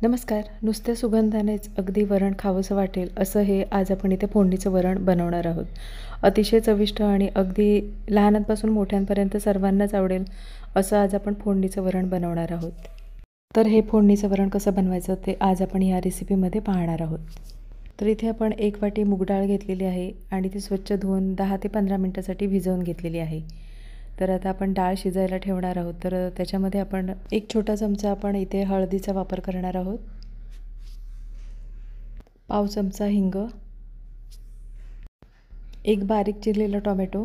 नमस्कार. नुसत्या सुगंधानेच अगदी वरण खावंसं वाटेल असं हे आज आपण इथे फोडणीचं वरण बनवणार आहोत. अतिशय चविष्ट आणि अगदी लहानांपासून मोठ्यांपर्यंत सर्वांनाच आवडेल असं आज आपण फोडणीचं वरण बनवणार आहोत. तर हे फोडणीचं वरण कसं बनवायचं ते आज आपण ह्या रेसिपीमध्ये पाहणार आहोत. तर इथे आपण 1 वाटी मूग डाळ घेतलेली आहे आणि ती स्वच्छ धुवून 10 ते 15 मिनिटासाठी भिजवून घेतलेली आहे. तर आता आपण डाळ शिजायला ठेवणार आहोत. तर त्याच्यामध्ये आपण 1 छोटा चमचा आपण इथे हळदीचा वापर करणार आहोत. पाव चमचा हिंग, 1 बारीक चिरलेला टोमॅटो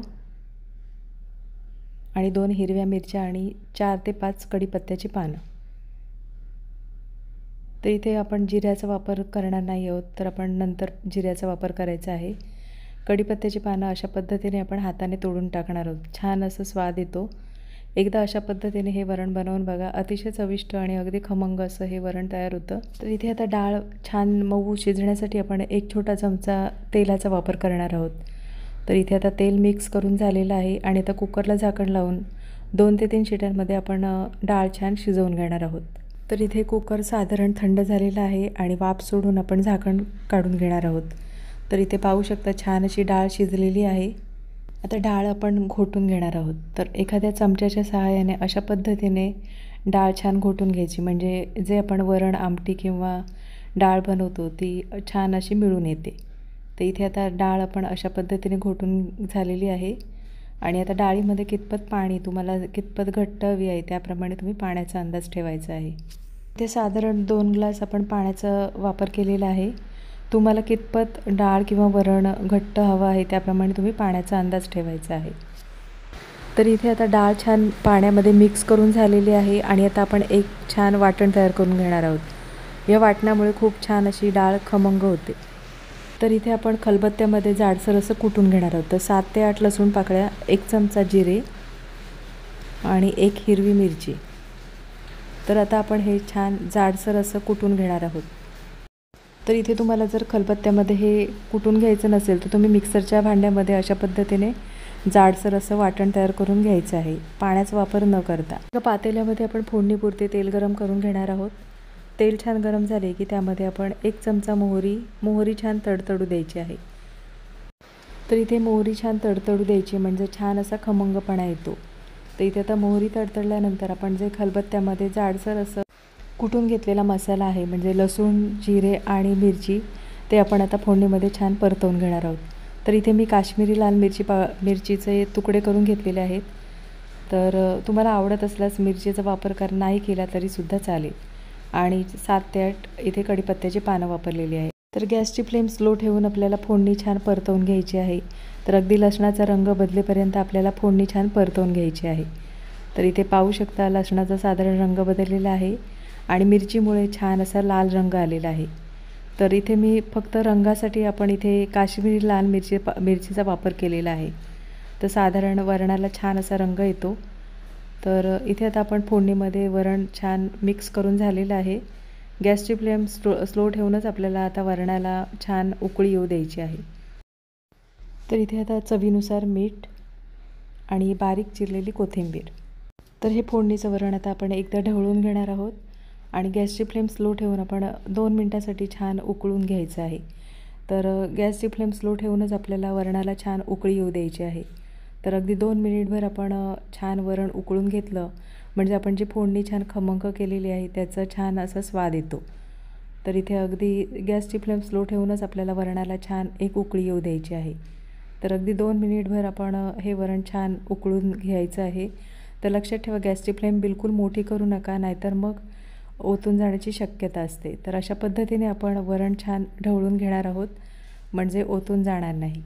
आणि 2 हिरव्या मिरच्या आणि 4 ते 5 कढीपत्त्याची पानं. तर इथे आपण जिऱ्याचा वापर करणार नाही आहोत, तर आपण नंतर जिऱ्याचा वापर करायचा आहे. कढीपत्त्याची पानं अशा पद्धतीने आपण हाताने तोडून टाकणार आहोत. छान असं स्वाद येतो. एकदा अशा पद्धतीने हे वरण बनवून बघा. अतिशय चविष्ट आणि अगदी खमंग असं हे वरण तयार होतं. तर इथे आता डाळ छान मऊ शिजण्यासाठी आपण 1 छोटा चमचा तेलाचा वापर करणार आहोत. तर इथे आता तेल मिक्स करून झालेलं आहे आणि आता कुकरला झाकण लावून 2 ते 3 शिट्यांमध्ये आपण डाळ छान शिजवून घेणार आहोत. तर इथे कुकर साधारण थंड झालेला आहे आणि वाफ सोडून आपण झाकण काढून घेणार आहोत. तर इथे पाहू शकता छान अशी डाळ शिजलेली आहे. आता डाळ आपण घोटून घेणार आहोत. तर एखाद्या चमच्याच्या सहाय्याने अशा पद्धतीने डाळ छान घोटून घ्यायची, म्हणजे जे आपण वरण, आमटी किंवा डाळ बनवतो ती छान अशी मिळून येते. तर इथे आता डाळ आपण अशा पद्धतीने घोटून झालेली आहे आणि आता डाळीमध्ये कितपत पाणी तुम्हाला कितपत घट्ट हवी आहे त्याप्रमाणे तुम्ही पाण्याचा अंदाज ठेवायचा आहे. इथे साधारण 2 ग्लास आपण पाण्याचा वापर केलेला आहे. तुम्हाला कितपत डाळ किंवा वरण घट्ट हवं आहे त्याप्रमाणे तुम्ही पाण्याचा अंदाज ठेवायचा आहे. तर इथे आता डाळ छान पाण्यामध्ये मिक्स करून झालेली आहे आणि आता आपण एक छान वाटण तयार करून घेणार आहोत. या वाटणामुळे खूप छान अशी डाळ खमंग होते. तर इथे आपण खलबत्त्यामध्ये जाडसर असं कुटून घेणार आहोत. तर 7 ते 8 लसूण पाकळ्या, 1 चमचा जिरे आणि 1 हिरवी मिरची. तर आता आपण हे छान जाडसर असं कुटून घेणार आहोत. तर इथे तुम्हाला जर खलबत्त्यामध्ये हे कुटून घ्यायचं नसेल तर तुम्ही मिक्सरच्या भांड्यामध्ये अशा पद्धतीने जाडसर असं वाटण तयार करून घ्यायचं आहे, पाण्याचा वापर न करता. एका पातेल्यामध्ये आपण फोडणीपुरते तेल गरम करून घेणार आहोत. तेल छान गरम झाले की त्यामध्ये आपण 1 चमचा मोहरी छान तडतडू द्यायची आहे. तर इथे मोहरी छान तडतडू द्यायची म्हणजे छान असा खमंगपणा येतो. तर इथे आता मोहरी तडतडल्यानंतर आपण जे खलबत्त्यामध्ये जाडसर असं कुटून घेतलेला मसाला आहे, म्हणजे लसूण, जिरे आणि मिरची, ते आपण आता फोडणीमध्ये छान परतवून घेणार आहोत. तर इथे मी काश्मीरी लाल मिरचीचे तुकडे करून घेतलेले आहेत. तर तुम्हाला आवडत असल्यास मिरचीचा वापर नाही केला तरीसुद्धा चालेल. आणि 7 ते 8 इथे कढीपत्त्याची पानं वापरलेली आहे. तर गॅसची फ्लेम स्लो ठेवून आपल्याला फोडणी छान परतवून घ्यायची आहे. तर अगदी लसणाचा रंग बदलेपर्यंत आपल्याला फोडणी छान परतवून घ्यायची आहे. तर इथे पाहू शकता लसणाचा साधारण रंग बदललेला आहे आणि मिरचीमुळे छान असा लाल रंग आलेला आहे. तर इथे मी फक्त रंगासाठी आपण इथे काश्मीरी लाल मिरचीचा वापर केलेला आहे. तर साधारण वरणाला छान असा रंग येतो. तर इथे आता आपण फोडणीमध्ये वरण छान मिक्स करून झालेलं आहे. गॅसची फ्लेम स्लो ठेवूनच आपल्याला आता वरणाला छान उकळी येऊ द्यायची आहे. तर इथे आता चवीनुसार मीठ आणि बारीक चिरलेली कोथिंबीर. तर हे फोडणीचं वरण आता आपण एकदा ढवळून घेणार आहोत आणि गॅसची फ्लेम स्लो ठेवून आपण 2 मिनटासाठी छान उकळून घ्यायचं आहे. तर गॅसची फ्लेम स्लो ठेवूनच आपल्याला वरणाला छान उकळी येऊ द्यायची आहे. तर अगदी 2 मिनिटभर आपण छान वरण उकळून घेतलं म्हणजे आपण जी फोडणी छान खमंग केलेली आहे त्याचा छान असा स्वाद येतो. तर इथे अगदी गॅसची फ्लेम स्लो ठेवूनच आपल्याला वरणाला छान एक उकळी येऊ द्यायची आहे. तर अगदी 2 मिनिटभर आपण हे वरण छान उकळून घ्यायचं आहे. तर लक्षात ठेवा गॅसची फ्लेम बिलकुल मोठी करू नका, नाहीतर मग ओतून जाण्याची शक्यता असते. तर अशा पद्धतीने आपण वरण छान ढवळून घेणार आहोत म्हणजे ओतून जाणार नाही.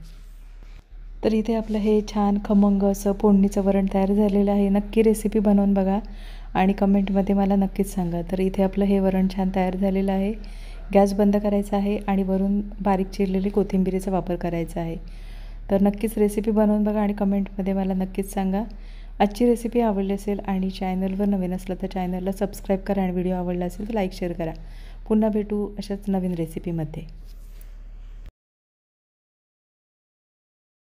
तर इथे आपलं हे छान खमंग असं फोडणीचं वरण तयार झालेलं आहे. नक्की रेसिपी बनवून बघा आणि कमेंटमध्ये मला नक्कीच सांगा. तर इथे आपलं हे वरण छान तयार झालेलं आहे. गॅस बंद करायचा आहे आणि वरून बारीक चिरलेली कोथिंबीरीचा वापर करायचा आहे. तर नक्कीच रेसिपी बनवून बघा आणि कमेंटमध्ये मला नक्कीच सांगा. आजची रेसिपी आवडली असेल आणि चॅनलवर नवीन असलं तर चॅनलला सबस्क्राईब करा आणि व्हिडिओ आवडला असेल तर लाईक शेअर करा. पुन्हा भेटू अशाच नवीन रेसिपीमध्ये.